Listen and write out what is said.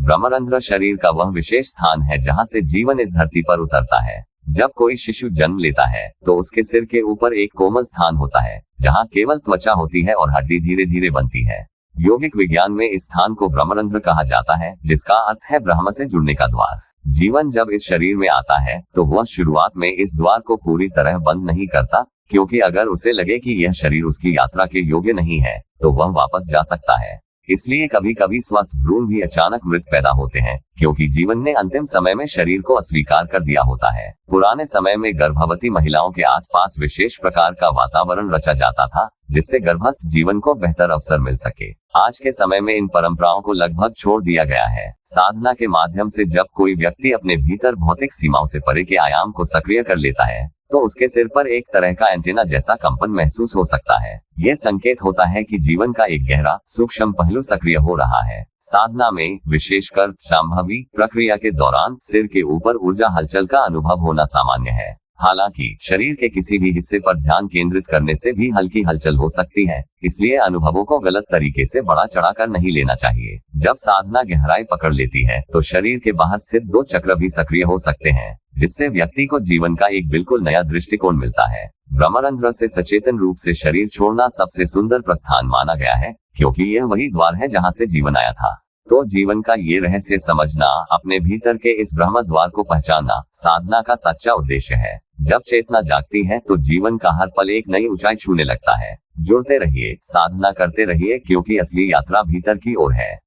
ब्रह्मरंध्र शरीर का वह विशेष स्थान है जहां से जीवन इस धरती पर उतरता है। जब कोई शिशु जन्म लेता है तो उसके सिर के ऊपर एक कोमल स्थान होता है जहां केवल त्वचा होती है और हड्डी धीरे धीरे बनती है। यौगिक विज्ञान में इस स्थान को ब्रह्मरंध्र कहा जाता है, जिसका अर्थ है ब्रह्म से जुड़ने का द्वार। जीवन जब इस शरीर में आता है तो वह शुरुआत में इस द्वार को पूरी तरह बंद नहीं करता, क्योंकि अगर उसे लगे कि यह शरीर उसकी यात्रा के योग्य नहीं है तो वह वापस जा सकता है। इसलिए कभी कभी स्वस्थ भ्रूण भी अचानक मृत पैदा होते हैं, क्योंकि जीवन ने अंतिम समय में शरीर को अस्वीकार कर दिया होता है। पुराने समय में गर्भवती महिलाओं के आसपास विशेष प्रकार का वातावरण रचा जाता था, जिससे गर्भस्थ जीवन को बेहतर अवसर मिल सके। आज के समय में इन परंपराओं को लगभग छोड़ दिया गया है। साधना के माध्यम से जब कोई व्यक्ति अपने भीतर भौतिक सीमाओं से परे के आयाम को सक्रिय कर लेता है तो उसके सिर पर एक तरह का एंटेना जैसा कंपन महसूस हो सकता है। यह संकेत होता है कि जीवन का एक गहरा सूक्ष्म पहलू सक्रिय हो रहा है। साधना में विशेषकर शांभवी प्रक्रिया के दौरान सिर के ऊपर ऊर्जा हलचल का अनुभव होना सामान्य है। हालांकि शरीर के किसी भी हिस्से पर ध्यान केंद्रित करने से भी हल्की हलचल हो सकती है, इसलिए अनुभवों को गलत तरीके से बढ़ा चढ़ाकर नहीं लेना चाहिए। जब साधना गहराई पकड़ लेती है तो शरीर के बाहर स्थित 2 चक्र भी सक्रिय हो सकते हैं, जिससे व्यक्ति को जीवन का एक बिल्कुल नया दृष्टिकोण मिलता है। ब्रह्मरंध्र से सचेतन रूप से शरीर छोड़ना सबसे सुंदर प्रस्थान माना गया है, क्योंकि यह वही द्वार है जहां से जीवन आया था। तो जीवन का ये रहस्य समझना, अपने भीतर के इस ब्रह्म द्वार को पहचानना साधना का सच्चा उद्देश्य है। जब चेतना जागती है तो जीवन का हर पल एक नई ऊंचाई छूने लगता है। जुड़ते रहिए, साधना करते रहिए, क्योंकि असली यात्रा भीतर की ओर है।